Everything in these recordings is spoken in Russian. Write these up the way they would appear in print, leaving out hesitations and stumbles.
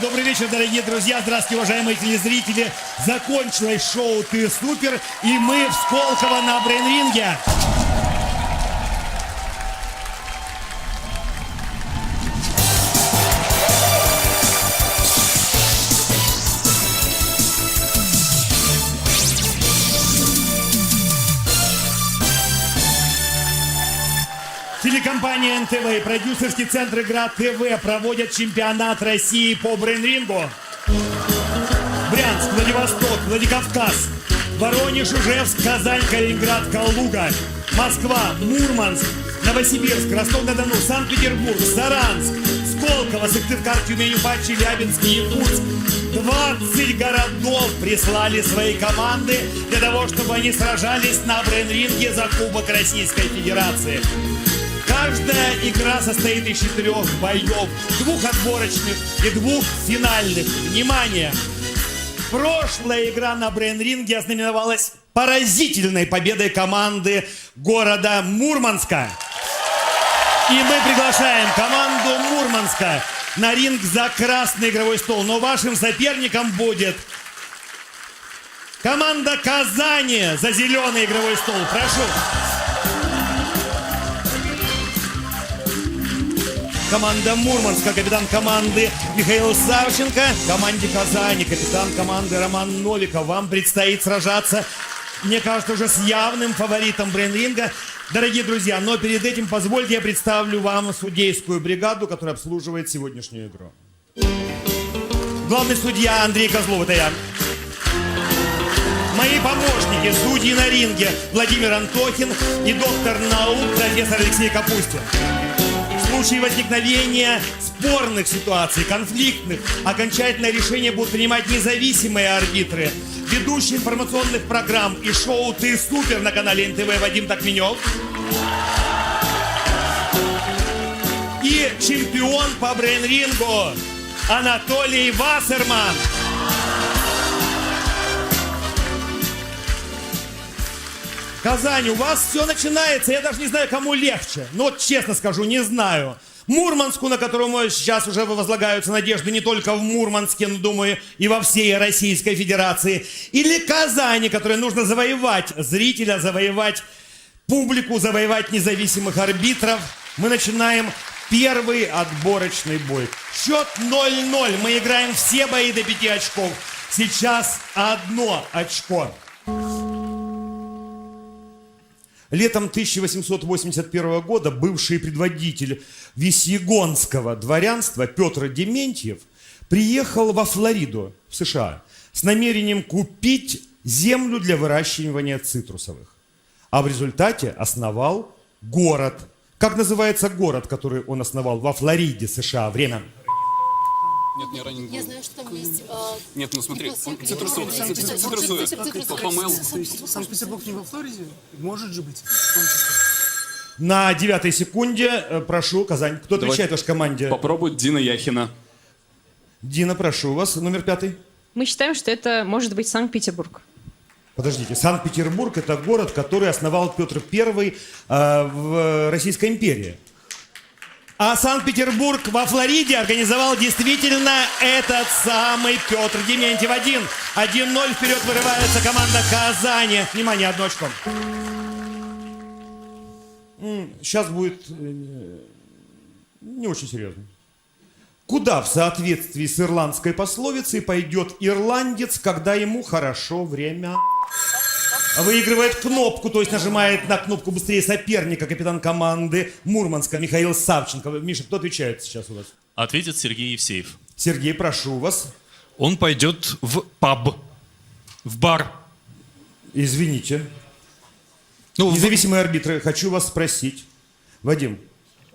Добрый вечер, дорогие друзья. Здравствуйте, уважаемые телезрители. Закончилось шоу «Ты супер», и мы в Сколково на брейн-ринге. Телекомпания НТВ и продюсерский центр «Игра ТВ» проводят чемпионат России по брейн-рингу. Брянск, Владивосток, Владикавказ, Воронеж, Ижевск, Казань, Калининград, Калуга, Москва, Мурманск, Новосибирск, Ростов-на-Дону, Санкт-Петербург, Саранск, Сколково, Сыктывкар, Тюмень, Уфа, Челябинск, Якутск. 20 городов прислали свои команды для того, чтобы они сражались на брейн-ринге за Кубок Российской Федерации. Каждая игра состоит из 4 боев, 2 отборочных и 2 финальных. Внимание! Прошлая игра на брейн-ринге ознаменовалась поразительной победой команды города Мурманска. И мы приглашаем команду Мурманска на ринг за красный игровой стол. Но вашим соперником будет команда Казани за зеленый игровой стол. Прошу. Команда Мурманска, капитан команды Михаил Савченко. Команде Казани, капитан команды Роман Новиков. Вам предстоит сражаться, мне кажется, уже с явным фаворитом брейн-ринга. Дорогие друзья, но перед этим позвольте я представлю вам судейскую бригаду, которая обслуживает сегодняшнюю игру. Главный судья Андрей Козлов, это я. Мои помощники, судьи на ринге Владимир Антохин и доктор наук профессор Алексей Капустин. В случае возникновения спорных ситуаций, конфликтных, окончательное решение будут принимать независимые арбитры. Ведущий информационных программ и шоу «Ты супер» на канале НТВ Вадим Токменев. И чемпион по брейн-рингу Анатолий Вассерман. Казань, у вас все начинается, я даже не знаю, кому легче. Но вот честно скажу, не знаю. Мурманску, на котором сейчас уже возлагаются надежды не только в Мурманске, но, думаю, и во всей Российской Федерации. Или Казани, которой нужно завоевать зрителя, завоевать публику, завоевать независимых арбитров. Мы начинаем первый отборочный бой. Счет 0-0. Мы играем все бои до 5 очков. Сейчас 1 очко. Летом 1881 года бывший предводитель весьегонского дворянства Петр Дементьев приехал во Флориду, в США, с намерением купить землю для выращивания цитрусовых. А в результате основал город. Как называется город, который он основал во Флориде, США? Время. Нет, не ранен. Я знаю, что там есть... Нет, ну смотри, цитрусовые. То есть Санкт-Петербург не во Флориде? Может же быть, в том числе. На 9-й секунде, прошу, Казань. Кто отвечает вашей команде? Попробуй Дина Яхина. Дина, прошу вас, номер 5. Мы считаем, что это может быть Санкт-Петербург. Подождите, Санкт-Петербург – это город, который основал Петр I в Российской империи. А Санкт-Петербург во Флориде организовал действительно этот самый Петр Дементьев. 1-0 вперед вырывается команда Казани. Внимание, 1 очко. Сейчас будет не очень серьезно. Куда в соответствии с ирландской пословицей пойдет ирландец, когда ему хорошо время? Выигрывает кнопку, то есть нажимает на кнопку быстрее соперника, капитан команды Мурманска Михаил Савченко. Миша, кто отвечает сейчас у вас? Ответит Сергей Евсеев. Сергей, прошу вас. Он пойдет в паб, в бар. Извините. Ну, Независимые арбитры, хочу вас спросить. Вадим,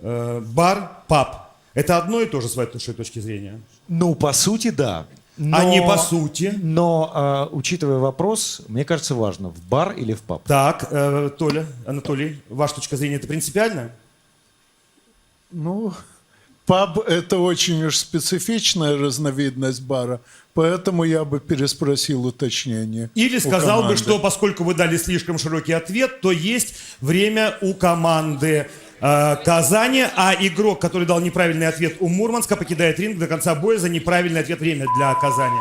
бар, паб – это одно и то же с вашей точки зрения? Ну, по сути, да. А не по сути? Но, учитывая вопрос, мне кажется, важно, в бар или в паб. Так, Толя, Анатолий, ваша точка зрения – это принципиально? Ну, паб – это очень уж специфичная разновидность бара, поэтому я бы переспросил уточнение. Или сказал бы, команды. что поскольку вы дали слишком широкий ответ, то есть время у команды Казани, а игрок, который дал неправильный ответ у Мурманска, покидает ринг до конца боя за неправильный ответ. Время для Казани.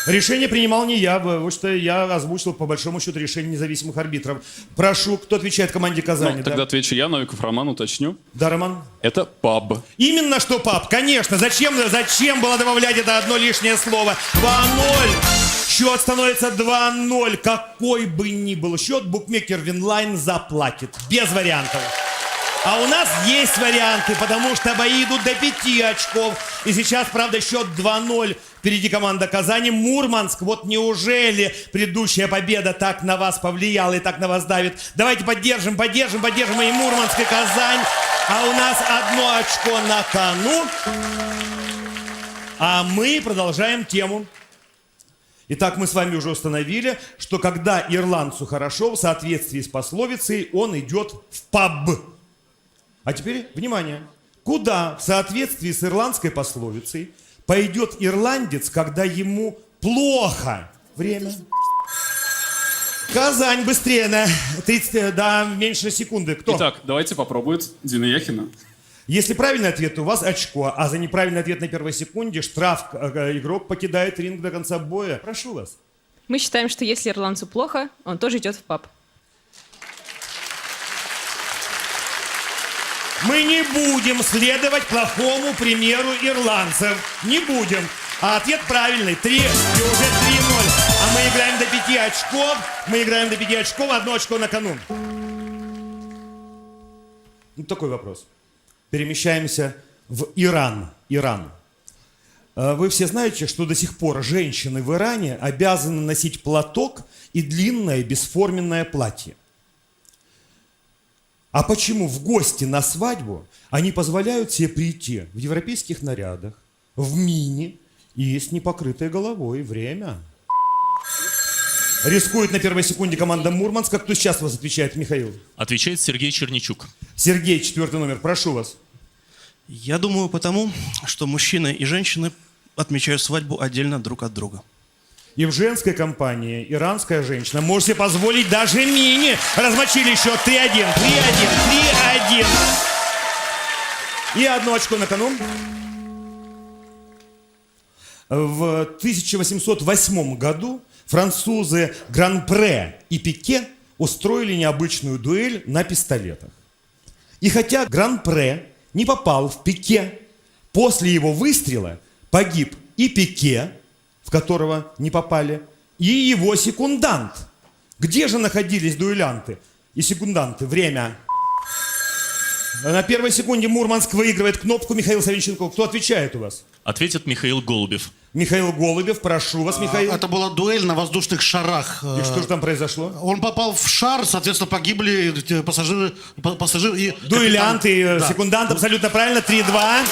Решение принимал не я, потому что я озвучил по большому счету решение независимых арбитров. Прошу, кто отвечает команде Казани? Ну, тогда отвечу я, Новиков Роман, уточню. Да, Роман? Это паб. Именно что, пап, конечно. Зачем было добавлять это одно лишнее слово? 2-0. Счет становится 2-0. Какой бы ни был счет, букмекер Винлайн заплатит. Без вариантов. А у нас есть варианты, потому что бои идут до 5 очков. И сейчас, правда, счет 2-0. Впереди команда Казани. Мурманск. Вот неужели предыдущая победа так на вас повлияла и так на вас давит? Давайте поддержим и Мурманск, и Казань. А у нас 1 очко на кону. А мы продолжаем тему. Итак, мы с вами уже установили, что когда ирландцу хорошо, в соответствии с пословицей, он идет в паб. А теперь, внимание, куда в соответствии с ирландской пословицей пойдет ирландец, когда ему плохо? Время. Казань, быстрее, на 30, да, меньше секунды. Кто? Итак, давайте попробует Дина Яхина. Если правильный ответ, у вас очко, а за неправильный ответ на первой секунде штраф, игрок покидает ринг до конца боя. Прошу вас. Мы считаем, что если ирландцу плохо, он тоже идет в паб. Мы не будем следовать плохому примеру ирландцев. Не будем. А ответ правильный. 3, и уже 3-0. А мы играем до 5 очков. 1 очко на кону. Ну, такой вопрос. Перемещаемся в Иран. Вы все знаете, что до сих пор женщины в Иране обязаны носить платок и длинное бесформенное платье. А почему в гости на свадьбу они позволяют себе прийти в европейских нарядах, в мини и с непокрытой головой? Время. Рискует на первой секунде команда Мурманска. Кто сейчас вас отвечает, Михаил? Отвечает Сергей Черничук. Сергей, 4 номер, прошу вас. Я думаю, потому что мужчины и женщины отмечают свадьбу отдельно друг от друга. И в женской компании иранская женщина может себе позволить даже мини. Размочили счет 3-1. И 1 очко на кону. В 1808 году французы Гран-Пре и Пике устроили необычную дуэль на пистолетах. И хотя Гран-Пре не попал в Пике, после его выстрела погиб и Пике, в которого не попали, и его секундант. Где же находились дуэлянты и секунданты? Время. На первой секунде Мурманск выигрывает кнопку. Михаил Савинченков. Кто отвечает у вас? Ответит Михаил Голубев. Михаил Голубев, прошу вас, Михаил. Это была дуэль на воздушных шарах. И что же там произошло? Он попал в шар, соответственно, погибли пассажиры и... Дуэлянты, капитан. Да. секундант, абсолютно правильно. 3-2.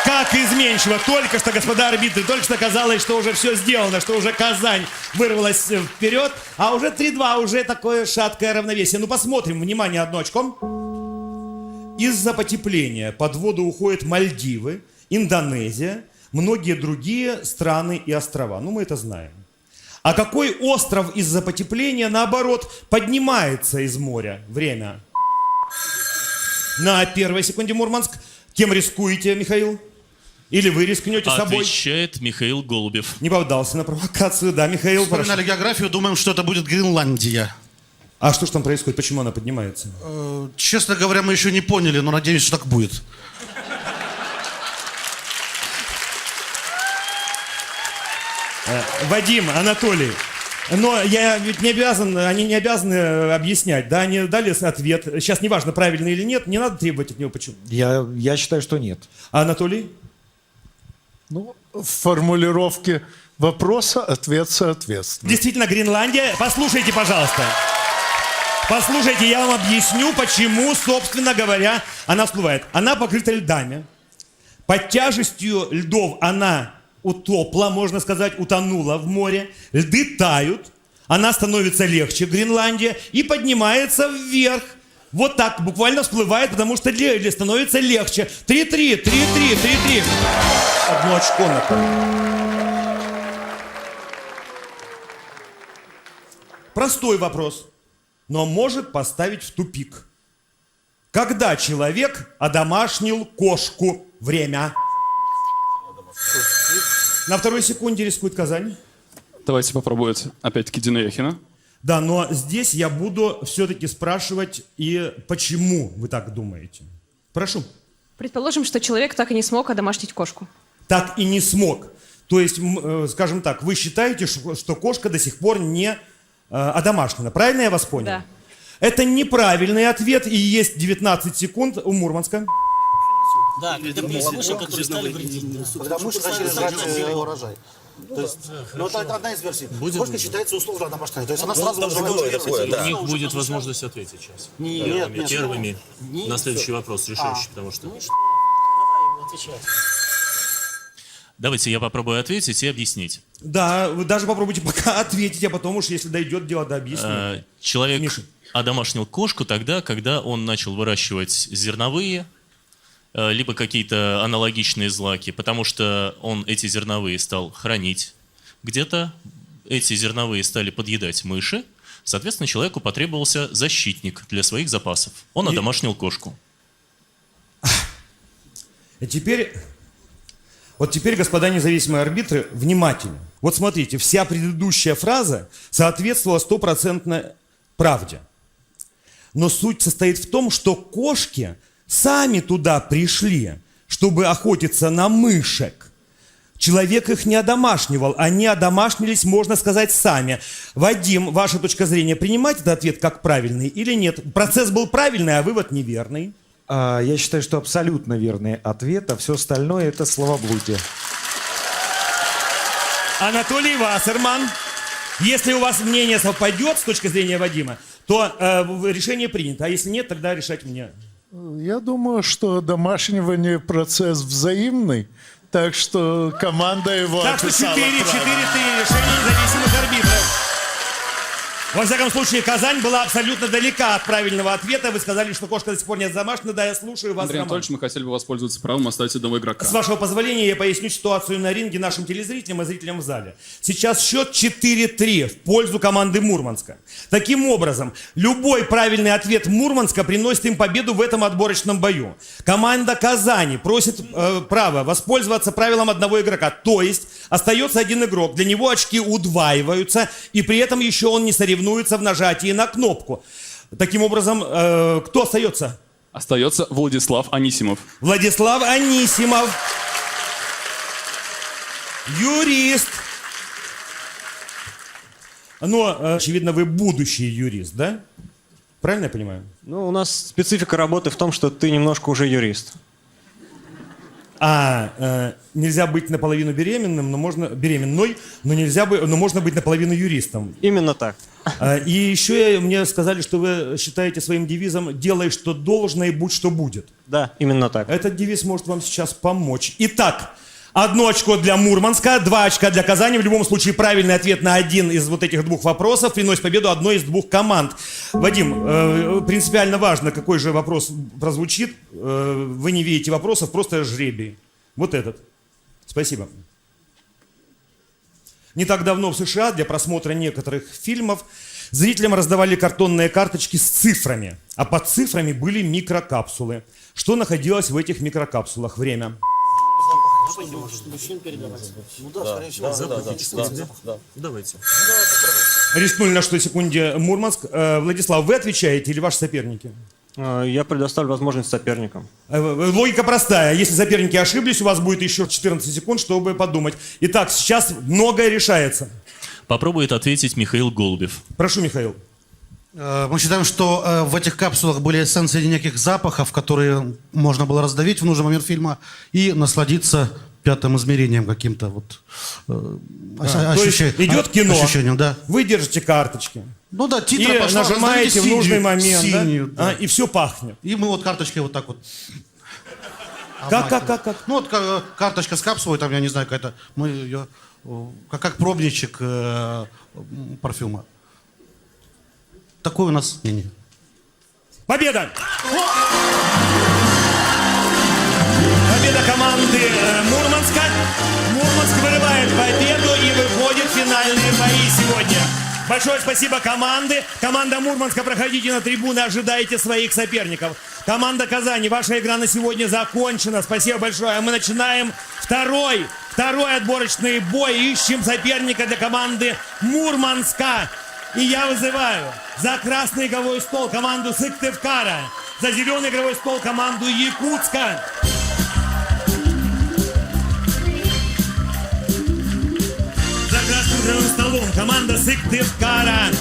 Как изменчиво. Только что, господа арбитры, только что казалось, что уже все сделано, что уже Казань вырвалась вперед, а уже 3-2, уже такое шаткое равновесие. Ну, посмотрим. Внимание, 1 очко. Из-за потепления под воду уходят Мальдивы, Индонезия, многие другие страны и острова. Ну, мы это знаем. А какой остров из-за потепления, наоборот, поднимается из моря? Время. На первой секунде Мурманск. Кем рискуете, Михаил? Или вы рискнете собой? Отвечает Михаил Голубев. Не поддался на провокацию, да, Михаил, прошу. Вспоминали географию, думаем, что это будет Гренландия. А что ж там происходит? Почему она поднимается? Честно говоря, мы еще не поняли, но надеюсь, что так будет. Вадим, Анатолий, но я ведь не обязан, они не обязаны объяснять, да, они дали ответ. Сейчас неважно, правильный или нет, не надо требовать от него, почему? Я считаю, что нет. А Анатолий? Ну, в формулировке вопроса ответ соответствует. Действительно, Гренландия. Послушайте, пожалуйста. Послушайте, я вам объясню, почему, собственно говоря, она всплывает. Она покрыта льдами. Под тяжестью льдов она утопла, можно сказать, утонула в море. Льды тают. Она становится легче, Гренландия, и поднимается вверх. Вот так, буквально всплывает, потому что становится легче. 3-3. 1 очко на кону. Простой вопрос. но может поставить в тупик. Когда человек одомашнил кошку? Время. На второй секунде рискует Казань. Давайте попробует опять-таки Дина Яхина. Да, но здесь я буду все-таки спрашивать, и почему вы так думаете. Прошу. Предположим, что человек так и не смог одомашнить кошку. Так и не смог. То есть, скажем так, вы считаете, что кошка до сих пор не одомашнена. Правильно я вас понял? Да. Это неправильный ответ, и есть 19 секунд у Мурманска. Да, это мыши, которые стали вредить. Когда мыши начали жрать урожай. То есть, ну, это одна из версий. Кошка считается условно домашней. То есть она сразу выживает. У них будет возможность ответить сейчас. Нет, нет. Первыми на следующий вопрос решающий, потому что... Давайте я попробую ответить и объяснить. Да, вы даже попробуйте пока ответить, а потом уж, если дойдет дело до объяснения. Человек Миша. одомашнил кошку тогда, когда он начал выращивать зерновые, либо какие-то аналогичные злаки, потому что он эти зерновые стал хранить где-то, эти зерновые стали подъедать мыши, соответственно, человеку потребовался защитник для своих запасов. Он одомашнил кошку. И теперь, вот теперь, господа независимые арбитры, внимательно. Вот смотрите, вся предыдущая фраза соответствовала 100% правде. Но суть состоит в том, что кошки сами туда пришли, чтобы охотиться на мышек. Человек их не одомашнивал, они одомашнились, можно сказать, сами. Вадим, ваша точка зрения, принимать этот ответ как правильный или нет? Процесс был правильный, а вывод неверный. Я считаю, что абсолютно верный ответ, а все остальное это словоблудие. Анатолий Вассерман, если у вас мнение совпадет с точки зрения Вадима, то решение принято, а если нет, тогда решать мне. Я думаю, что домашнивание процесс взаимный, так что команда его Так что 4-3 описала правильно. решение независимых арбитров. Во всяком случае, Казань была абсолютно далека от правильного ответа. Вы сказали, что кошка до сих пор не домашняя. Да, я слушаю вас, Андрей Роман. Анатольевич, мы хотели бы воспользоваться правом оставить одного игрока. С вашего позволения я поясню ситуацию на ринге нашим телезрителям и зрителям в зале. Сейчас счет 4-3 в пользу команды Мурманска. Таким образом, любой правильный ответ Мурманска приносит им победу в этом отборочном бою. Команда Казани просит право воспользоваться правилом одного игрока. То есть остается один игрок. Для него очки удваиваются, и при этом еще он не соревнуется в нажатии на кнопку. Таким образом, кто остается? Остается Владислав Анисимов. Владислав Анисимов. Юрист. Но, очевидно, вы будущий юрист, да? Правильно я понимаю? Ну, у нас специфика работы в том, что ты немножко уже юрист. Нельзя быть наполовину беременным, но можно беременной, но можно быть наполовину юристом. Именно так. И еще мне сказали, что вы считаете своим девизом «делай, что должно, и будь, что будет». Да, именно так. Этот девиз может вам сейчас помочь. Итак, 1 очко для Мурманска, 2 очка для Казани. В любом случае, правильный ответ на один из вот этих двух вопросов приносит победу одной из двух команд. Вадим, принципиально важно, какой же вопрос прозвучит. Вы не видите вопросов, просто жребий. Вот этот. Спасибо. Не так давно в США для просмотра некоторых фильмов зрителям раздавали картонные карточки с цифрами. А под цифрами были микрокапсулы. Что находилось в этих микрокапсулах? Время. Давайте. Рискнули на что секунде Мурманск. Владислав, вы отвечаете или ваши соперники? Я предоставлю возможность соперникам. Логика простая. Если соперники ошиблись, у вас будет еще 14 секунд, чтобы подумать. Итак, сейчас многое решается. Попробует ответить Михаил Голубев. Прошу, Михаил. Мы считаем, что в этих капсулах были эссенции неких запахов, которые можно было раздавить в нужный момент фильма и насладиться пятым измерением каким-то вот То есть идет кино, ощущением, да. вы держите карточки. Ну да, И титр пошла, нажимаете в раздавите нужный синюю, момент, синюю, да? да. И все пахнет. И мы вот карточкой вот так вот. Как? Ну вот карточка с капсулой, там, я не знаю, какая-то, мы ее, как пробничек парфюма. Такое у нас мнение. Победа! Победа команды Мурманска. Мурманск вырывает победу и выходит в финальные бои сегодня. Большое спасибо команды. Команда Мурманска, проходите на трибуны, ожидайте своих соперников. Команда Казани, ваша игра на сегодня закончена. Спасибо большое. А мы начинаем второй отборочный бой. Ищем соперника для команды Мурманска. И я вызываю за красный игровой стол команду Сыктывкара, за зеленый игровой стол команду Якутска. За красным игровым столом команда Сыктывкара,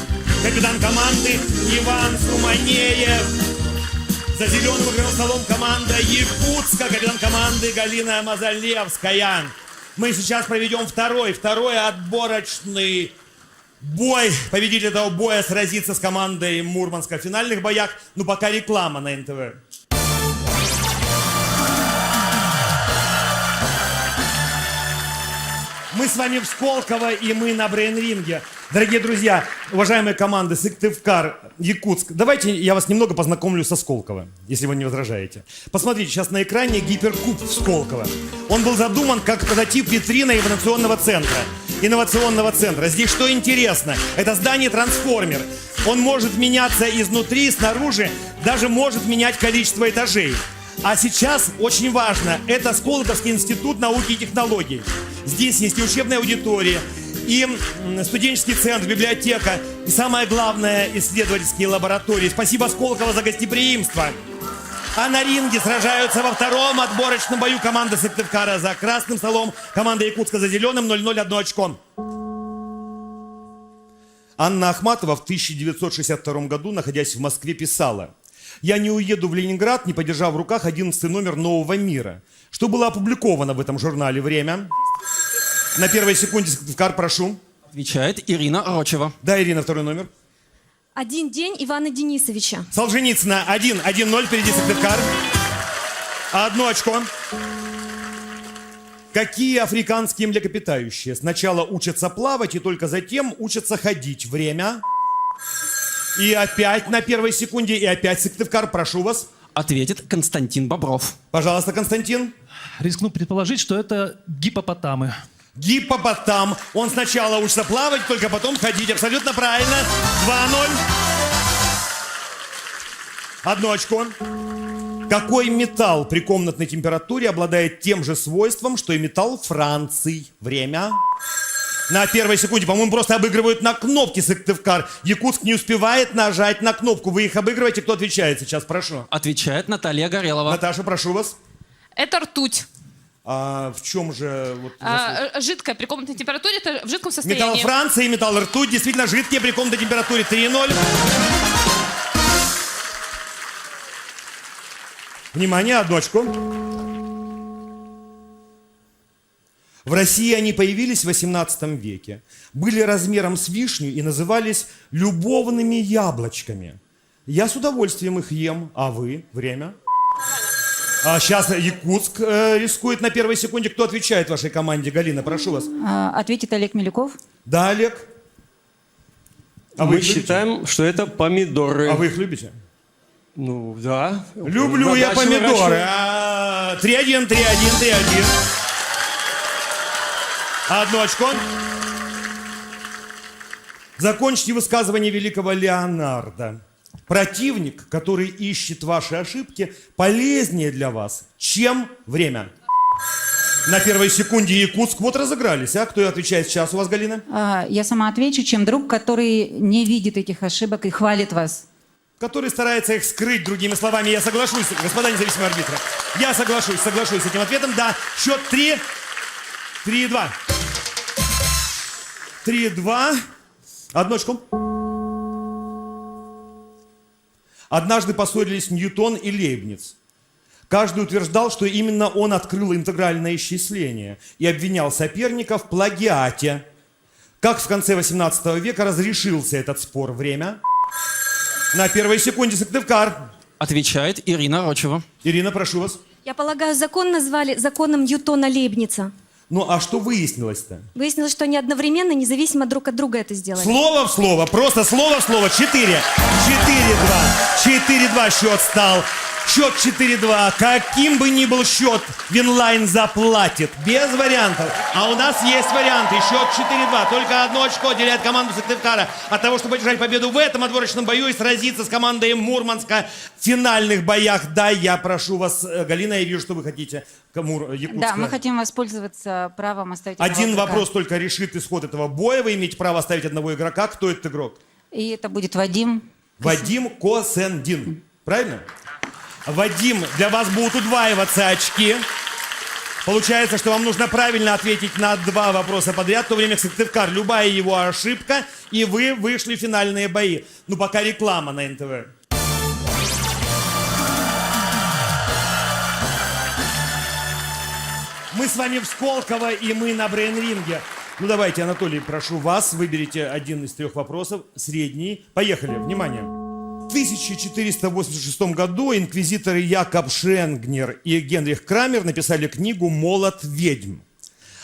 капитан команды Иван Суманеев. За зеленым игровым столом команда Якутска, капитан команды Галина Мазалевская. Мы сейчас проведем второй отборочный бой. Победитель этого боя сразится с командой Мурманска в финальных боях. Ну, пока реклама на НТВ. Мы с вами в Сколково, и мы на брейн-ринге. Дорогие друзья, уважаемые команды Сыктывкар, Якутск, давайте я вас немного познакомлю со Сколково, если вы не возражаете. Посмотрите, сейчас на экране гиперкуб в Сколково. Он был задуман как прототип витрины инновационного центра. Здесь что интересно, это здание-трансформер. Он может меняться изнутри, снаружи, даже может менять количество этажей. А сейчас очень важно, это Сколковский институт науки и технологий. Здесь есть и учебная аудитория, и студенческий центр, библиотека, и самое главное, исследовательские лаборатории. Спасибо Сколково за гостеприимство. А на ринге сражаются во втором отборочном бою команда Сыктывкара за красным столом, команда Якутска за зеленым, 0-0, 1 очко. Анна Ахматова в 1962 году, находясь в Москве, писала: «Я не уеду в Ленинград, не подержав в руках 11-й номер «Нового мира», что было опубликовано в этом журнале «Время». На первой секунде Сыктывкар, прошу. Отвечает Ирина Рочева. Да, Ирина, второй номер. «Один день» Ивана Денисовича. Солженицына 1-1-0, впереди Сыктывкар. 1 очко. Какие африканские млекопитающие сначала учатся плавать и только затем учатся ходить? Время. И опять на первой секунде, и опять Сыктывкар, прошу вас. Ответит Константин Бобров. Пожалуйста, Константин. Рискну предположить, что это гиппопотамы. Гиппопотам. Он сначала учится плавать, только потом ходить. Абсолютно правильно. 2-0. 1 очко. Какой металл при комнатной температуре обладает тем же свойством, что и металл Франции? Время. На первой секунде, по-моему, просто обыгрывают на кнопки Сыктывкар. Якутск не успевает нажать на кнопку. Вы их обыгрываете, кто отвечает сейчас? Прошу. Отвечает Наталья Горелова. Наташа, прошу вас. Это ртуть. А в чем же... Вот, Жидкая при комнатной температуре, это в жидком состоянии. металл Франции и металл ртуть действительно жидкие при комнатной температуре. 3-0. Внимание, 1 очко. В России они появились в 18 веке. Были размером с вишню и назывались любовными яблочками. Я с удовольствием их ем. А вы? Время. А сейчас Якутск рискует на первой секунде. Кто отвечает вашей команде? Галина, прошу вас. Ответит Олег Милюков. Да, Олег. А Мы считаем, что это помидоры. А вы их любите? Ну, да. Люблю я помидоры. 3-1, 3-1, 3-1. 1 очко. Закончите высказывание великого Леонардо. Противник, который ищет ваши ошибки, полезнее для вас, чем время. На первой секунде Якутск. Вот разыгрались, а? Кто отвечает сейчас у вас, Галина? Я сама отвечу, чем друг, который не видит этих ошибок и хвалит вас. Который старается их скрыть, другими словами. Я соглашусь, господа независимые арбитры. Я соглашусь с этим ответом. Да, счет 3-2. 3-2. 1 очко. Однажды поссорились Ньютон и Лейбниц. Каждый утверждал, что именно он открыл интегральное исчисление и обвинял соперника в плагиате. Как в конце 18 века разрешился этот спор? Время. На первой секунде Сыктывкар. Отвечает Ирина Рочева. Ирина, прошу вас. Я полагаю, закон назвали законом Ньютона-Лейбница. Ну, а что выяснилось-то? Выяснилось, что они одновременно, независимо друг от друга это сделали. Слово в слово, просто слово в слово. 4-2. 4-2 счет стал Счет 4-2. Каким бы ни был счет, Винлайн заплатит. Без вариантов. А у нас есть варианты. Счет 4-2. Только одно очко деляет команду Сыктывкара от того, чтобы одержать победу в этом отборочном бою и сразиться с командой Мурманска в финальных боях. Да, я прошу вас, Галина, я вижу, что вы хотите. Якутска. Да, мы хотим воспользоваться правом оставить одного Один игрока. вопрос только решит исход этого боя. Вы имеете право оставить одного игрока. Кто этот игрок? И это будет Вадим. Вадим Косендин. Правильно? Вадим, для вас будут удваиваться очки. Получается, что вам нужно правильно ответить на 2 вопроса подряд, в то время как Сыктывкар, любая его ошибка, и вы вышли в финальные бои. Ну, пока реклама на НТВ. Мы с вами в Сколково, и мы на брейн-ринге. Ну, давайте, Анатолий, прошу вас, выберите один из 3 вопросов, средний. Поехали, внимание. В 1486 году инквизиторы Якоб Шенгнер и Генрих Крамер написали книгу «Молот ведьм».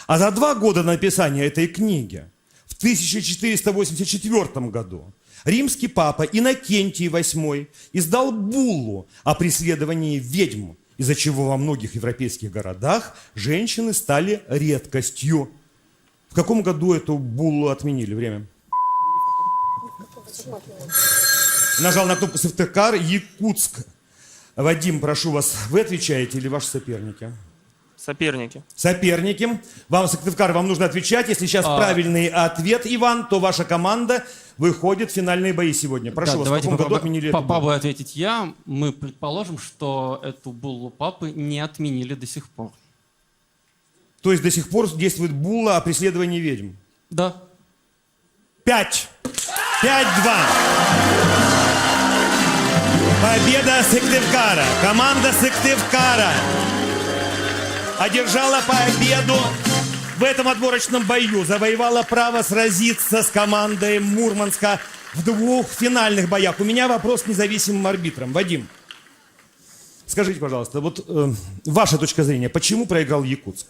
А за 2 года написания этой книги, в 1484 году, римский папа Иннокентий VIII издал буллу о преследовании ведьм, из-за чего во многих европейских городах женщины стали редкостью. В каком году эту буллу отменили? Время. Нажал на кнопку Сыктывкар, Якутск. Вадим, прошу вас, вы отвечаете или ваши соперники? Соперники. Соперники. Вам, Сыктывкар, вам нужно отвечать. Если сейчас правильный ответ, Иван, то ваша команда выходит в финальные бои сегодня. Прошу вас, в каком году отменили эту буллу? Попробую ответить я. Мы предположим, что эту буллу папы не отменили до сих пор. То есть до сих пор действует булла о преследовании ведьм? Да. 5. 5-2. Победа Сыктывкара. Команда Сыктывкара одержала победу в этом отборочном бою. Завоевала право сразиться с командой Мурманска в 2 финальных боях. У меня вопрос к независимым арбитрам. Вадим, скажите, пожалуйста, вот ваша точка зрения, почему проиграл Якутск?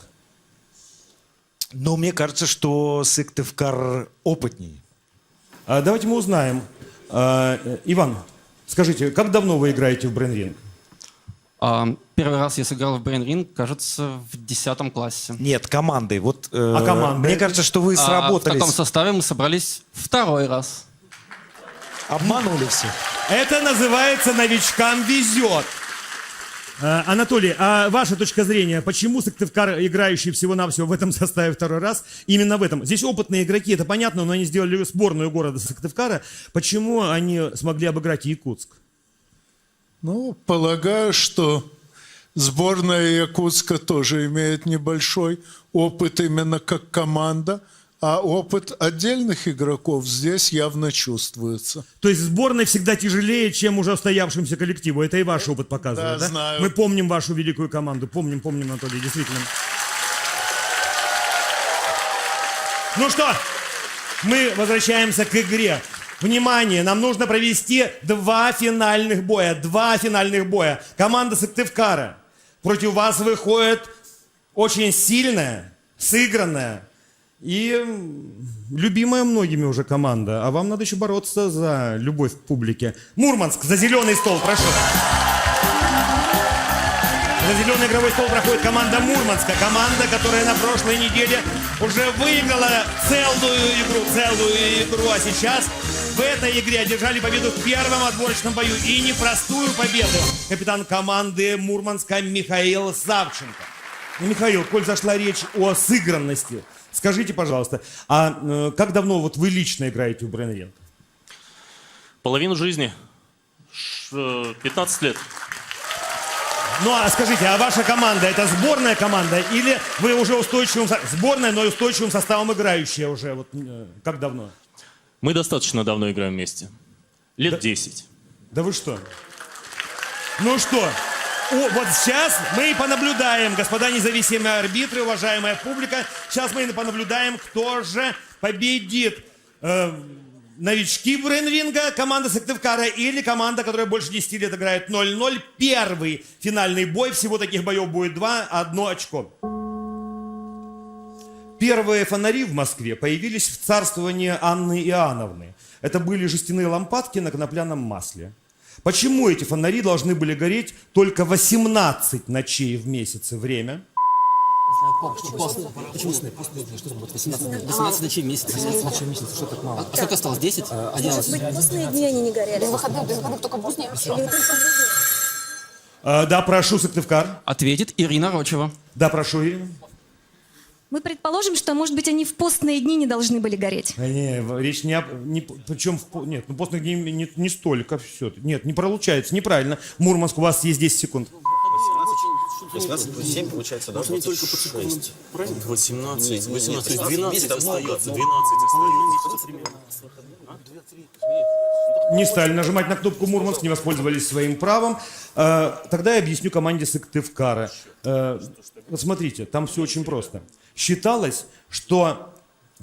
Но мне кажется, что Сыктывкар опытней. Давайте мы узнаем. Иван, скажите, как давно вы играете в брейн-ринг? Первый раз я сыграл в брейн-ринг, кажется, в 10 классе. Нет, командой. Вот, командой? Мне кажется, что вы В сработались. таком составе мы собрались 2-й раз. Обманули всех. Это называется «новичкам везет». Анатолий, а ваша точка зрения, почему Сыктывкар, играющий всего-навсего в этом составе 2-й раз, именно в этом? Здесь опытные игроки, это понятно, но они сделали сборную города Сыктывкара. Почему они смогли обыграть Якутск? Ну, полагаю, что сборная Якутска тоже имеет небольшой опыт именно как команда, а опыт отдельных игроков здесь явно чувствуется. То есть сборной всегда тяжелее, чем уже устоявшемуся коллективу. Это и ваш опыт показывает, да? Знаю. Мы помним вашу великую команду. Помним, Анатолий, действительно. Ну что, мы возвращаемся к игре. Внимание, нам нужно провести 2 финальных боя. 2 финальных боя. Команда Сыктывкара против вас выходит очень сильная, сыгранная и любимая многими уже команда. А вам надо еще бороться за любовь к публике. Мурманск, за зеленый стол, прошу. За зеленый игровой стол проходит команда Мурманска. Команда, которая на прошлой неделе уже выиграла целую игру. А сейчас в этой игре одержали победу в первом отборочном бою. И непростую победу. Капитан команды Мурманска Михаил Савченко. Михаил, коль зашла речь о сыгранности, скажите, пожалуйста, а как давно вот вы лично играете в брейн-ринг? Половину жизни. 15 лет. Ну, а скажите, а ваша команда, это сборная команда или вы уже сборная, но устойчивым составом играющая уже? Вот как давно? Мы достаточно давно играем вместе. Лет 10. Да вы что? Ну что? Вот сейчас мы и понаблюдаем, господа независимые арбитры, уважаемая публика. Сейчас мы и понаблюдаем, кто же победит. Новички брейн-ринга, команда Сыктывкара или команда, которая больше 10 лет играет 0-0. Первый финальный бой, всего таких боев будет 2, 1 очко. Первые фонари в Москве появились в царствовании Анны Иоанновны. Это были жестяные лампадки на конопляном масле. Почему эти фонари должны были гореть только 18 ночей в месяце? Время. Почему сны? Что там будет? 18 ночей в месяц. 18 ночей в месяц, что так мало? А сколько осталось? 10? 11? Может быть, постные дни они не горели? Без выходных только будни? Да, прошу, Сыктывкар. Ответит Ирина Рочева. Да, прошу, Ирина. Мы предположим, что, может быть, они в постные дни не должны были гореть. Не, речь не об... причем, нет, ну постных дней не столько все. Нет, не получается, неправильно. Мурманск, у вас есть 10 секунд. 18 плюс 7 получается, да, 26. 18, 12 остается. 12 Не стали нажимать на кнопку Мурманск, не воспользовались своим правом. Тогда я объясню команде Сыктывкара. Вот смотрите, там все очень просто. Считалось, что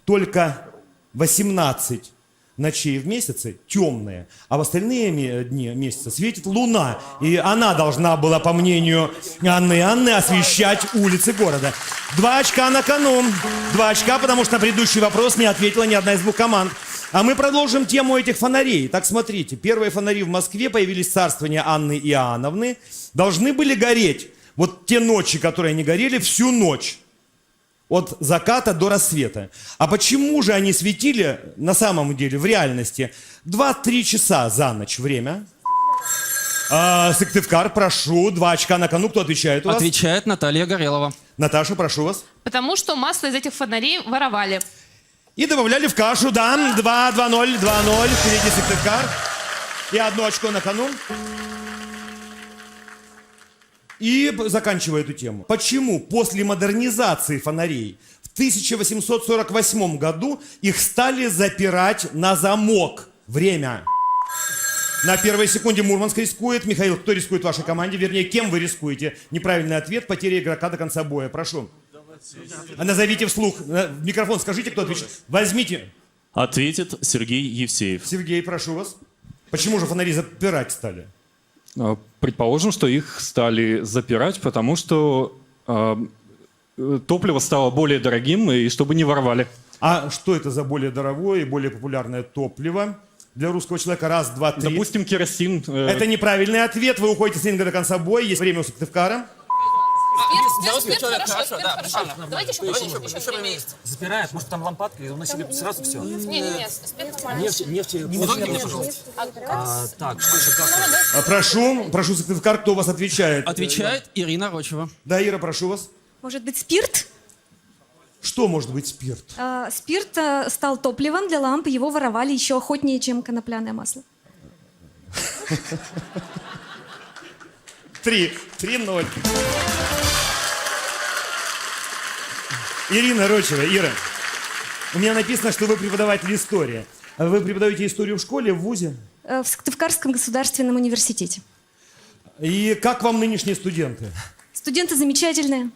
только 18 ночей в месяце темные, а в остальные дни месяца светит луна. И она должна была, по мнению Анны освещать улицы города. 2 очка на кону. 2 очка, потому что на предыдущий вопрос не ответила ни одна из двух команд. А мы продолжим тему этих фонарей. Так, смотрите, первые фонари в Москве появились в царствовании Анны Иоанновны. Должны были гореть. Вот те ночи, которые они горели, всю ночь. От заката до рассвета. А почему же они светили на самом деле, в реальности, 2-3 часа за ночь время? Сыктывкар, прошу, 2 очка на кону. Кто отвечает у вас? Отвечает Наталья Горелова. Наташа, прошу вас. Потому что масло из этих фонарей воровали. И добавляли в кашу, да, 2-2-0, 2-0, впереди Сыктывкар. И 1 очко на кону. И заканчивая эту тему. Почему после модернизации фонарей в 1848 году их стали запирать на замок? Время. На первой секунде Мурманск рискует. Михаил, кто рискует в вашей команде? Вернее, кем вы рискуете? Неправильный ответ, потеря игрока до конца боя. Прошу. Назовите вслух. В микрофон скажите, кто отвечает. Возьмите. Ответит Сергей Евсеев. Сергей, прошу вас. Почему же фонари запирать стали? Предположим, что их стали запирать, потому что топливо стало более дорогим, и чтобы не воровали. А что это за более дорогое и более популярное топливо для русского человека? 1, 2, 3. Допустим, керосин. Это неправильный ответ. Вы уходите с ринга до конца боя. Есть время у Сыктывкара. Хорошо. Давайте еще время. Запирает, может там лампадка, и он на себе сразу все. Не, спирт нормально. Нефть. Так, что еще? Прошу, Сыктывкар, кто у вас отвечает? Отвечает Ирина Рочева. Да, Ира, прошу вас. Может быть, спирт? Что может быть спирт? Спирт стал топливом для ламп, его воровали еще охотнее, чем конопляное масло. 3-0. Ирина Рочева. Ира, у меня написано, что вы преподаватель истории. Вы преподаете историю в школе, в вузе? В Сыктывкарском государственном университете. И как вам нынешние студенты? Студенты замечательные,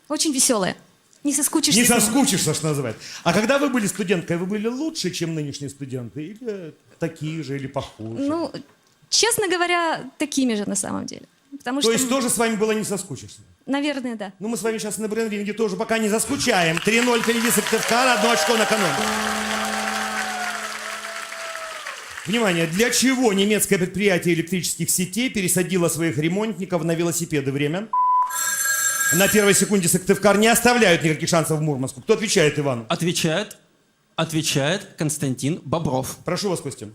очень веселые. Не соскучишься. Не с ними. соскучишься, что называется. А когда вы были студенткой, вы были лучше, чем нынешние студенты? Или такие же, или похуже? Ну, честно говоря, такими же на самом деле. Потому То что, есть тоже с вами было не соскучишься? наверное, да. Ну, мы с вами сейчас на брейн-ринге тоже пока не заскучаем. 3-0 впереди Сыктывкара, 1 очко на кону. Внимание, для чего немецкое предприятие электрических сетей пересадило своих ремонтников на велосипеды? Время. На первой секунде Сыктывкар не оставляют никаких шансов в Мурманску. Кто отвечает, Иван? Отвечает Константин Бобров. Прошу вас, Костя.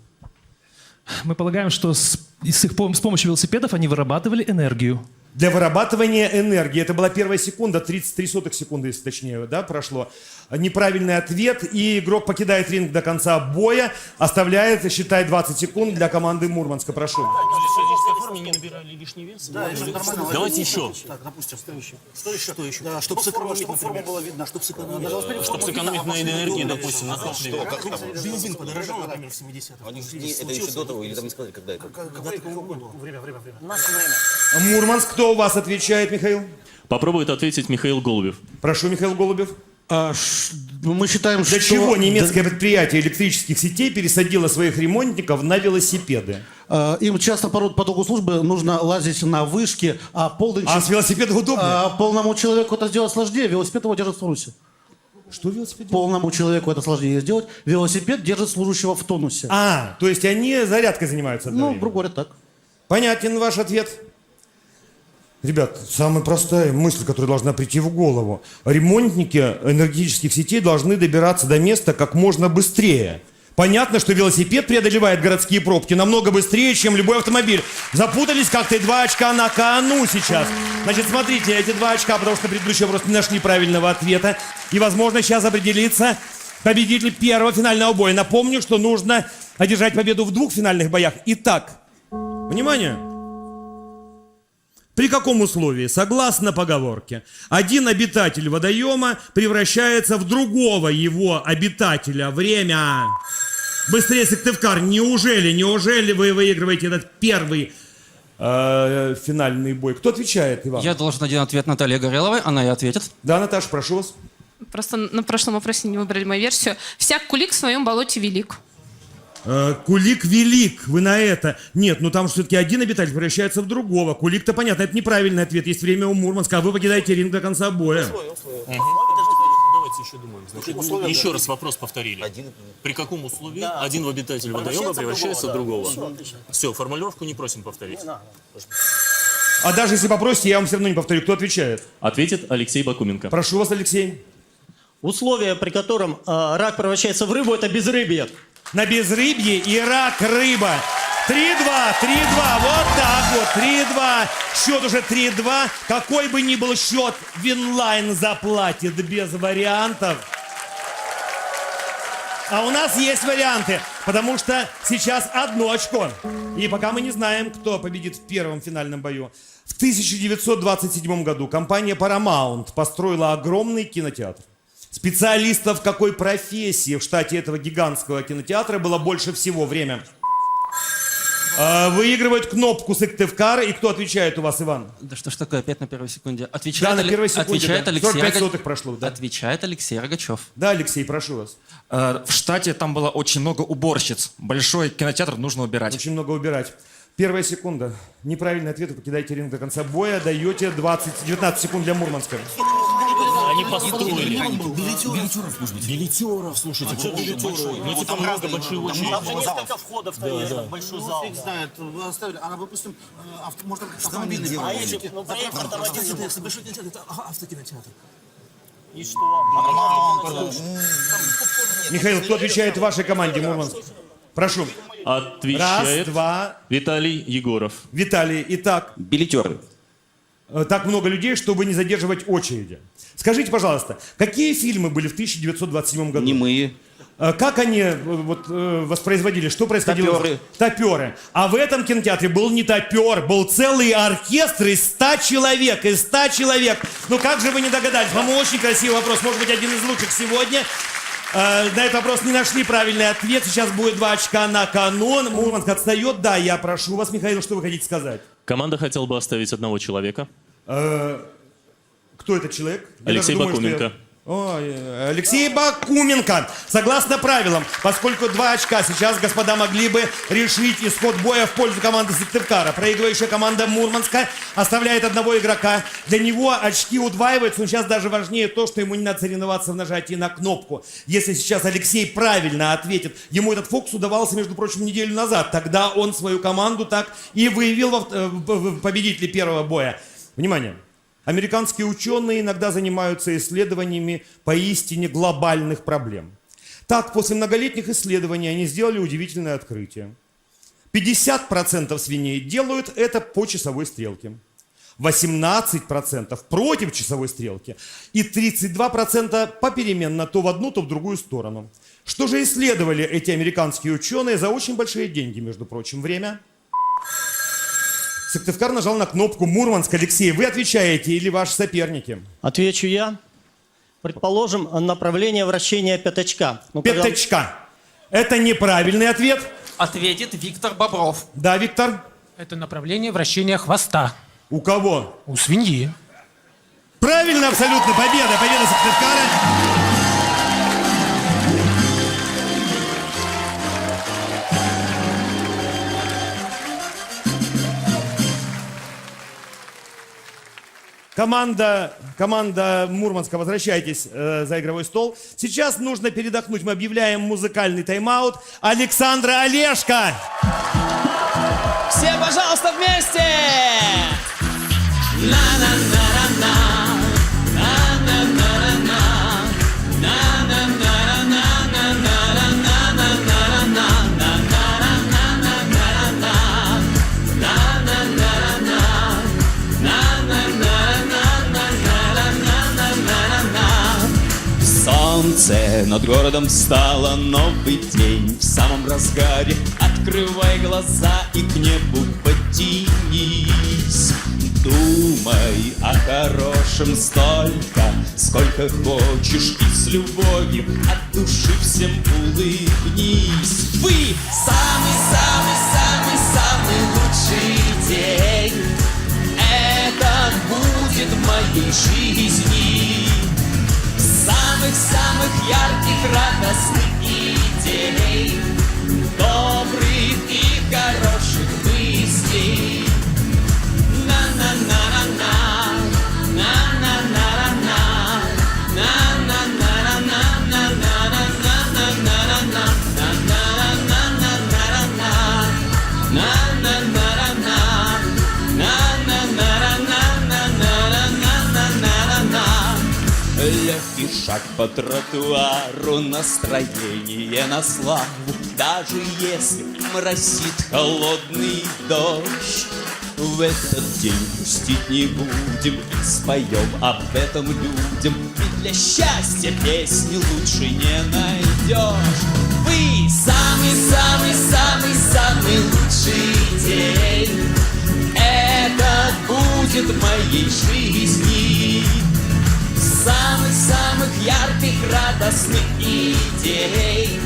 Мы полагаем, что с помощью велосипедов они вырабатывали энергию. Для вырабатывания энергии. Это была первая секунда, 33 секунды, если точнее, да, прошло. Неправильный ответ, и игрок покидает ринг до конца боя, оставляет, считай, 20 секунд для команды Мурманска. Прошу. Не набирали лишний вес? Да, давайте еще. Так, допустим, что еще? Да, чтобы сэкономить, форма была видна, чтобы сэкономить. Чтобы сэкономить на энергии, допустим, на топливе. Бензин подорожал, например, в 70-х. Это еще до того, или там не сказали, когда это? Когда такого года? Время. Наше время. Мурманск, кто у вас отвечает, Михаил? Попробует ответить Михаил Голубев. Прошу, Михаил Голубев. Мы считаем, Для чего немецкое предприятие электрических сетей пересадило своих ремонтников на велосипеды? Им часто по долгу службы нужно лазить на вышки, а с велосипедом удобнее? Полному человеку это сделать сложнее, велосипед его держит в тонусе. Что велосипед? Полному человеку это сложнее сделать. Велосипед держит служащего в тонусе. То есть они зарядкой занимаются? Ну, грубо говоря, так. Понятен ваш ответ? Ребят, самая простая мысль, которая должна прийти в голову. Ремонтники энергетических сетей должны добираться до места как можно быстрее. Понятно, что велосипед преодолевает городские пробки намного быстрее, чем любой автомобиль. Запутались как-то, и 2 очка на кону сейчас. Значит, смотрите, эти 2 очка, потому что на предыдущий вопрос не нашли правильного ответа. И, возможно, сейчас определится победитель первого финального боя. Напомню, что нужно одержать победу в 2 финальных боях. Итак, внимание! При каком условии, согласно поговорке, один обитатель водоема превращается в другого его обитателя? Время. Быстрее, Сыктывкар, неужели вы выигрываете этот первый финальный бой? Кто отвечает, Иван? Я должен один ответ Наталье Гореловой, она и ответит. Да, Наташа, прошу вас. Просто на прошлом вопросе не выбрали мою версию. Всяк кулик в своем болоте велик. Кулик велик, вы на это. Нет, ну там все-таки один обитатель превращается в другого. Кулик-то понятно, это неправильный ответ. Есть время у Мурманска, а вы покидаете ринг до конца боя. Давайте еще думаем. Значит, еще раз вопрос повторили. При каком условии один обитатель водоема превращается в другого? Все, формулировку не просим повторить. А даже если попросите, я вам все равно не повторю. Кто отвечает? Ответит Алексей Бакуменко. Прошу вас, Алексей. Условие, при котором рак превращается в рыбу, это безрыбье. На безрыбье и рак рыба. 3-2, 3-2, вот так вот, 3-2. Счет уже 3-2. Какой бы ни был счет, Винлайн заплатит без вариантов. А у нас есть варианты, потому что сейчас 1 очко. И пока мы не знаем, кто победит в первом финальном бою. В 1927 году компания Paramount построила огромный кинотеатр. Специалистов какой профессии в штате этого гигантского кинотеатра было больше всего время? Выигрывают кнопку Сыктывкара. И кто отвечает у вас, Иван? Да что ж такое, опять на первой секунде. Отвечает, да, на первой секунде. Отвечает, да. 45 сотых прошло, да. Отвечает Алексей Рогачев. Да, Алексей, прошу вас. В штате там было очень много уборщиц. Большой кинотеатр нужно убирать. Очень много убирать. Первая секунда. Неправильный ответ, вы покидаете ринг до конца боя. Даете 19 секунд для Мурманска. Они построили. Билетеров, может быть. Билетеров, слушайте. Ну, типа много, большой очередь. Там же несколько входов, большой зал. Фиг знает, вы оставили. А, допустим, может, автомобильный делать. А если, ну, проехать, большой кинотеатр, это автокинотеатр. И что? Михаил, кто отвечает в вашей команде, Мурманск? Прошу. Отвечает 1, 2. Виталий Егоров. Виталий, итак. Билетеры. Так много людей, чтобы не задерживать очереди. Скажите, пожалуйста, какие фильмы были в 1927 году? Немые. Как они воспроизводили? Что происходило? Топеры. Топеры. А в этом кинотеатре был не топер, был целый оркестр из 100 человек. Из 100 человек. Ну как же вы не догадались? По-моему, очень красивый вопрос. Может быть, один из лучших сегодня. На этот вопрос не нашли правильный ответ. Сейчас будет 2 очка на кону. Мурманск отстает. Да, я прошу вас, Михаил, что вы хотите сказать? Команда хотела бы оставить одного человека. Кто этот человек? Алексей Бакуменко. Ой, Алексей Бакуменко. Согласно правилам, поскольку 2 очка сейчас господа могли бы решить исход боя в пользу команды Сыктывкара. Проигрывающая команда Мурманска оставляет одного игрока. Для него очки удваиваются, но сейчас даже важнее то, что ему не надо соревноваться в нажатии на кнопку. Если сейчас Алексей правильно ответит, ему этот фокус удавался, между прочим, неделю назад. Тогда он свою команду так и выявил победителей первого боя. Внимание! Американские ученые иногда занимаются исследованиями поистине глобальных проблем. Так, после многолетних исследований они сделали удивительное открытие. 50% свиней делают это по часовой стрелке, 18% против часовой стрелки и 32% попеременно то в одну, то в другую сторону. Что же исследовали эти американские ученые за очень большие деньги, между прочим? Время. Сыктывкар нажал на кнопку. Мурманск. Алексей, вы отвечаете или ваши соперники? Отвечу я. Предположим, направление вращения пятачка. Ну, Пятачка. Это неправильный ответ. Ответит Виктор Бобров. Да, Виктор? Это направление вращения хвоста. У кого? У свиньи. Правильно, абсолютно. Победа. Победа Сыктывкара. Команда Мурманска, возвращайтесь за игровой стол. Сейчас нужно передохнуть. Мы объявляем музыкальный тайм-аут. Александра Олешко! Все, пожалуйста, вместе! вместе! На-на-на-на-на, на-на-на-на-на, Солнце над городом встало, новый день в самом разгаре. Открывай глаза и к небу потянись. Думай о хорошем столько, сколько хочешь, и с любовью от души всем улыбнись. Вы самый-самый-самый-самый лучший день. Это будет в моей жизни. Самых-самых ярких, радостных идей, добрых и хороших мыслей. На-на-на-на-на, на-на-на-на-на, на-на-на-на-на-на-на-на-на-на-на-на-на, легкий шаг по тротуару, настроение на славу. Даже если моросит холодный дождь, в этот день грустить не будем и споем об этом людям. Ведь для счастья песни лучше не найдешь. Вы самый-самый-самый-самый лучший день. Это будет в моей жизни. Самых-самых ярких, радостных идей,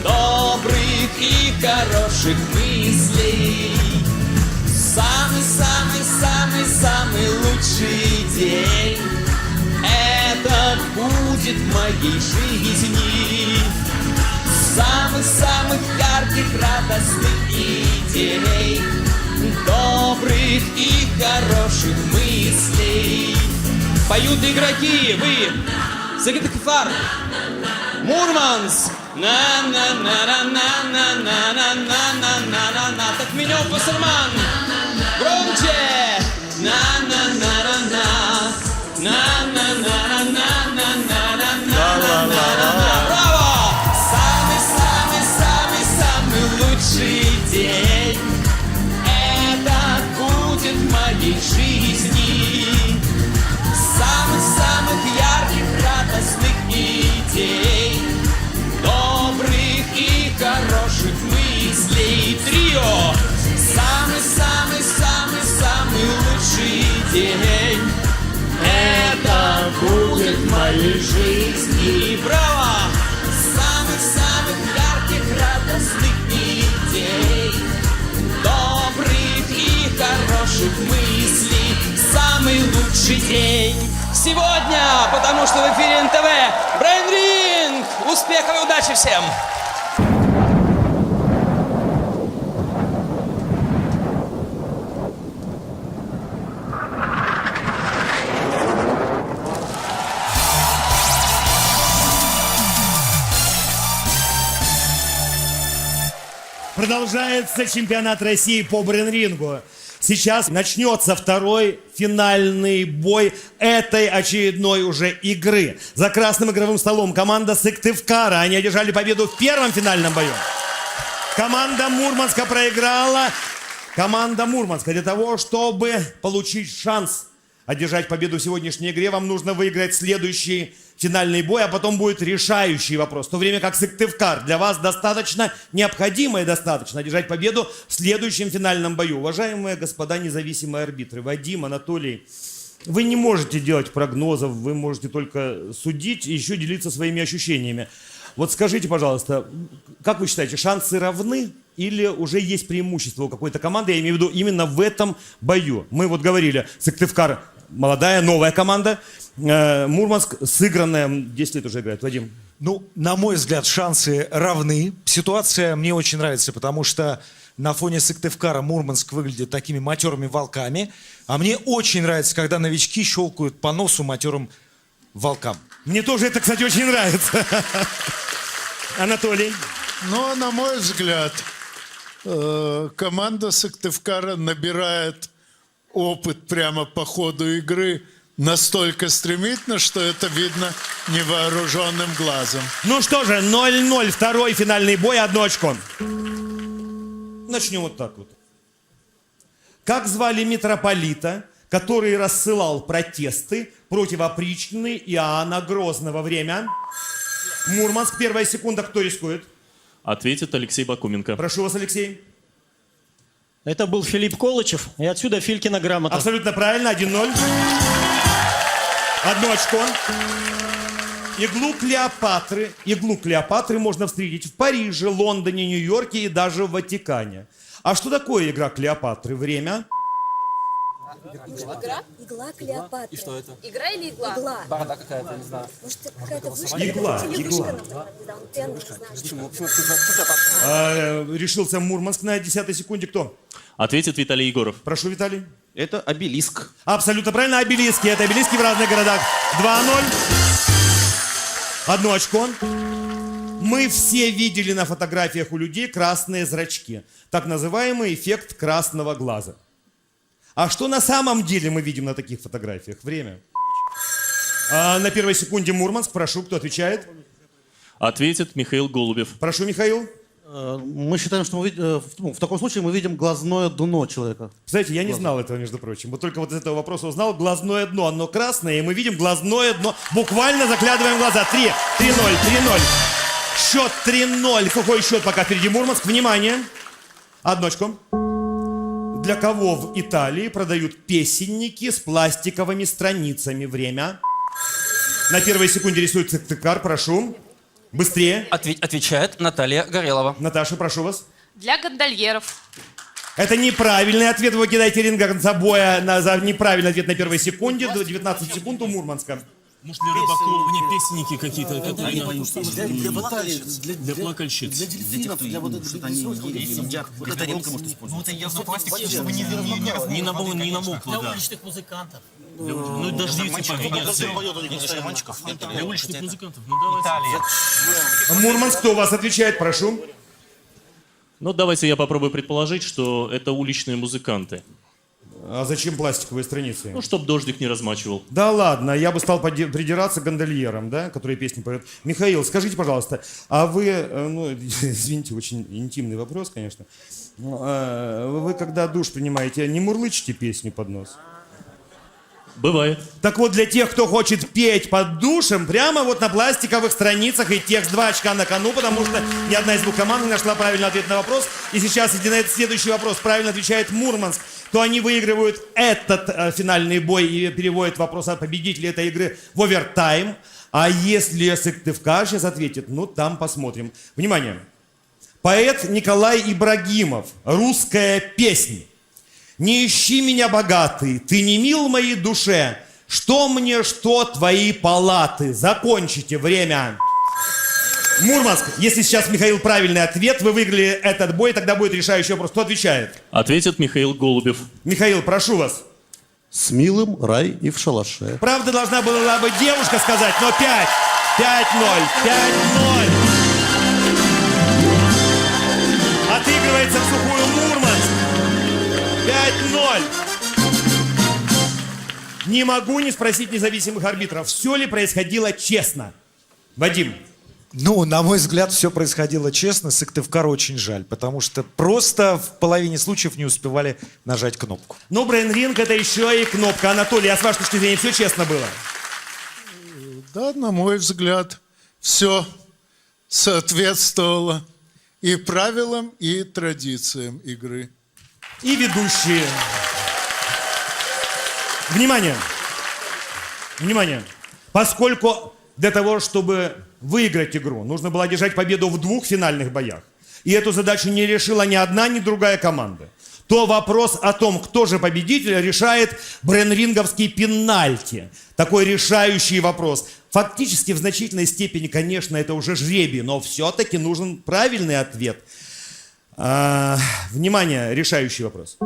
добрых и хороших мыслей. Самый-самый-самый-самый лучший день. Это будет в моей жизни. Самых-самых ярких, радостных идей, добрых и хороших мыслей. Поют игроки, вы, Сыктывкар, Мурманск. На-на-на-на-на-на-на-на-на-на-на. Такменев, Вассерман, громче. На-на-на-на-на, на-на-на-на-на-на-на-на-на. Браво! Самый-самый-самый-самый лучший день. Это будет в моей жизни. Самых-самых ярких, радостных идей, добрых и хороших мыслей. Трио! Самый-самый-самый-самый лучший день. Это будет в моей жизни. Браво! Самых-самых ярких, радостных идей, добрых и хороших мыслей. Самый лучший день сегодня, потому что в эфире НТВ. Брейнринг! Успехов и удачи всем! Продолжается чемпионат России по брейнрингу. Сейчас начнется второй финальный бой этой очередной уже игры. За красным игровым столом команда Сыктывкара. Они одержали победу в первом финальном бою. Команда Мурманска проиграла. Команда Мурманска для того, чтобы получить шанс одержать победу в сегодняшней игре, вам нужно выиграть следующий финальный бой, а потом будет решающий вопрос. В то время как Сыктывкар, для вас достаточно, необходимо и достаточно одержать победу в следующем финальном бою. Уважаемые господа независимые арбитры, Вадим, Анатолий, вы не можете делать прогнозов, вы можете только судить и еще делиться своими ощущениями. Вот скажите, пожалуйста, как вы считаете, шансы равны или уже есть преимущество у какой-то команды, я имею в виду именно в этом бою? Мы вот говорили, Сыктывкар молодая, новая команда, Мурманск сыгранная, 10 лет уже играет. Вадим? Ну, на мой взгляд, шансы равны. Ситуация мне очень нравится, потому что на фоне Сыктывкара Мурманск выглядит такими матерыми волками. А мне очень нравится, когда новички щелкают по носу матерым волкам. Мне тоже это, кстати, очень нравится. Анатолий? Но, на мой взгляд, команда Сыктывкара набирает опыт прямо по ходу игры настолько стремительно, что это видно невооруженным глазом. Ну что же, 0-0, второй финальный бой, 1 очко. Начнем вот так вот. Как звали митрополита, который рассылал протесты против опричнины Иоанна Грозного? Время. Мурманск, 1 секунда, кто рискует? Ответит Алексей Бакуменко. Прошу вас, Алексей. Это был Филипп Колычев, и отсюда Филькина грамота. Абсолютно правильно, 1-0. 1 очко. Иглу Клеопатры можно встретить в Париже, Лондоне, Нью-Йорке и даже в Ватикане. А что такое игра Клеопатры? Время. Игра? Игла Клеопатры. И что это? Игра или игла? Игла. Борода какая-то, не знаю. Может, какая-то вышка? Игла, Или игла. вышка, например, да, он тенор, знаешь. Почему? Решился Мурманск на 10 секунде. Кто? Ответит Виталий Егоров. Прошу, Виталий. Это обелиск. Абсолютно правильно, обелиски. Это обелиски в разных городах. 2-0. 1 очко. Мы все видели на фотографиях у людей красные зрачки. Так называемый эффект красного глаза. А что на самом деле мы видим на таких фотографиях? Время. На 1 секунде Мурманск. Прошу, кто отвечает? Ответит Михаил Голубев. Прошу, Михаил. Мы считаем, что в таком случае мы видим глазное дно человека. Знаете, я не знал этого, между прочим. Вот только вот из этого вопроса узнал. Глазное дно, оно красное, и мы видим глазное дно. Буквально заглядываем в глаза. 3-0, 3-0. Счет 3-0. Какой счет пока впереди Мурманск? Внимание. 1 очко. Для кого в Италии продают песенники с пластиковыми страницами? Время. На 1 секунде рисует Сыктывкар. Прошу. Быстрее. Отвечает Наталья Горелова. Наташа, прошу вас. Для гондольеров. Это неправильный ответ. Вы кидаете ринг забоя за неправильный ответ на 1 секунде. 19 секунд у Мурманска. Может, для рыбаков, не песенники какие-то? Для плакальщиц. Для дельфинов, для вот что-то они едят. Вот это редко может использовать. Ну это я за пластик, чтобы не намокло, да. Для уличных музыкантов. Ну дождитесь по Венеции. Для уличных музыкантов, ну давайте. Мурманск, кто у вас отвечает, прошу. Ну давайте я попробую предположить, что это уличные музыканты. А зачем пластиковые страницы? Ну, чтобы дождик не размачивал. Да ладно, я бы стал придираться к гондольерам, да, которые песни поют. Михаил, скажите, пожалуйста, а вы, ну, извините, очень интимный вопрос, конечно. Вы, когда душ принимаете, не мурлычете песню под нос? Бывает. Так вот, для тех, кто хочет петь под душем, прямо вот на пластиковых страницах и текст 2 очка на кону, потому что ни одна из двух команд не нашла правильный ответ на вопрос. И сейчас, если на этот следующий вопрос правильно отвечает Мурманск, то они выигрывают этот финальный бой и переводят вопрос о победителе этой игры в овертайм. А если Сыктывкар сейчас ответит, ну там посмотрим. Внимание. Поэт Николай Ибрагимов. Русская песня. Не ищи меня, богатый, ты не мил моей душе. Что мне, что твои палаты? Закончите время. Мурманск, если сейчас, Михаил, правильный ответ, вы выиграли этот бой, тогда будет решающий вопрос. Кто отвечает? Ответит Михаил Голубев. Михаил, прошу вас. С милым рай и в шалаше. Правда должна была бы девушка сказать, но 5-0, 5-0. Отыгрывается в сухую Мурманск. 5-0. Не могу не спросить независимых арбитров, все ли происходило честно. Вадим. Ну, на мой взгляд, все происходило честно. Сыктывкару очень жаль, потому что просто в половине случаев не успевали нажать кнопку. Ну, брейн-ринг это еще и кнопка. Анатолий, а с вашей точки зрения все честно было? Да, на мой взгляд, все соответствовало и правилам, и традициям игры. И ведущие. Внимание! Внимание! Поскольку для того, чтобы выиграть игру, нужно было одержать победу в 2 финальных боях, и эту задачу не решила ни одна, ни другая команда, то вопрос о том, кто же победитель, решает брейн-ринговский пенальти. Такой решающий вопрос. Фактически, в значительной степени, конечно, это уже жребий, но все-таки нужен правильный ответ. Внимание, решающий вопрос.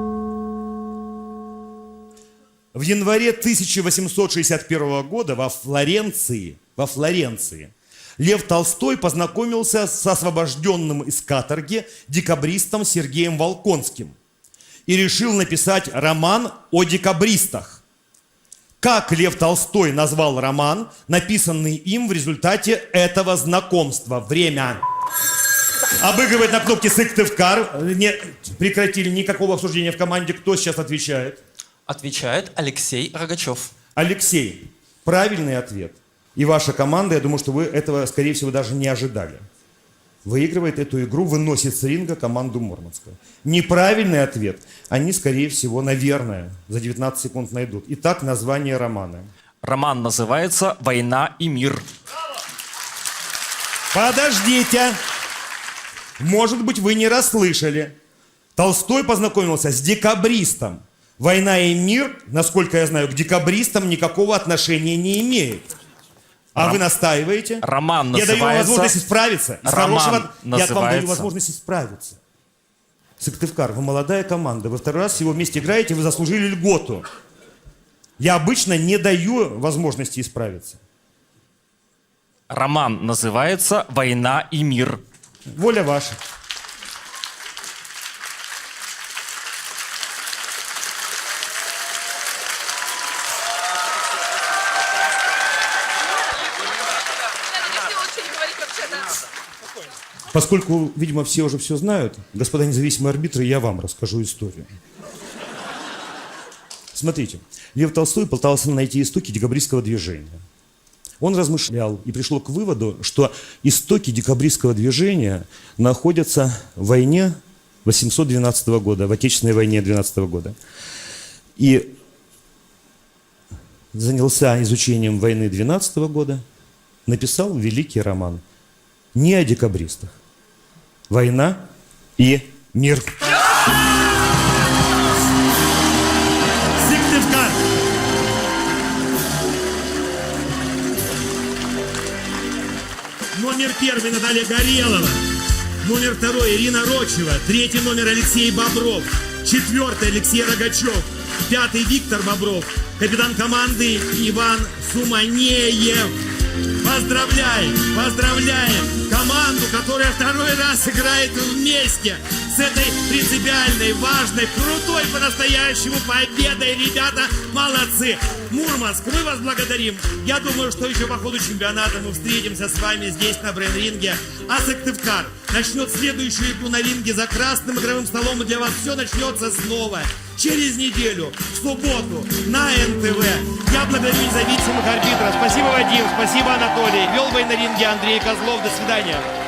В январе 1861 года во Флоренции Лев Толстой познакомился с освобожденным из каторги декабристом Сергеем Волконским и решил написать роман о декабристах. Как Лев Толстой назвал роман, написанный им в результате этого знакомства? Время. Обыгрывает на кнопке Сыктывкар. Не прекратили никакого обсуждения в команде. Кто сейчас отвечает? Отвечает Алексей Рогачев. Алексей. Правильный ответ. И ваша команда, я думаю, что вы этого, скорее всего, даже не ожидали. Выигрывает эту игру, выносит с ринга команду Мурманска. Неправильный ответ они, скорее всего, наверное, за 19 секунд найдут. Итак, название романа. Роман называется «Война и мир». Подождите. Может быть, вы не расслышали. Толстой познакомился с декабристом. «Война и мир», насколько я знаю, к декабристам никакого отношения не имеет. А вы настаиваете? Роман называется... Я даю вам возможность исправиться. Роман Я вам даю возможность исправиться. Сыктывкар, вы молодая команда. Вы второй раз всего вместе играете, вы заслужили льготу. Я обычно не даю возможности исправиться. Роман называется «Война и мир». Воля ваша. Поскольку, видимо, все уже все знают, господа независимые арбитры, я вам расскажу историю. Смотрите, Лев Толстой пытался найти истоки декабристского движения. Он размышлял и пришел к выводу, что истоки декабристского движения находятся в войне 812 года, в Отечественной войне 12 года. И занялся изучением войны 12 года, написал великий роман не о декабристах. «Война и мир». Сыктывкар. Номер 1 Наталья Горелова. Номер 2 Ирина Рочева. 3 номер Алексей Бобров. 4 Алексей Рогачев. 5 Виктор Бобров. Капитан команды Иван Суманеев. Поздравляем, поздравляем команду, которая второй раз играет вместе с этой принципиальной, важной, крутой по-настоящему победой. Ребята, молодцы! Мурманск, мы вас благодарим. Я думаю, что еще по ходу чемпионата мы встретимся с вами здесь на брейн-ринге. А Сыктывкар начнет следующую игру на ринге за красным игровым столом, и для вас все начнется снова. Через неделю, в субботу, на НТВ. Я благодарю независимых арбитров. Спасибо, Вадим, спасибо, Анатолий. Вел бой на ринге Андрей Козлов. До свидания.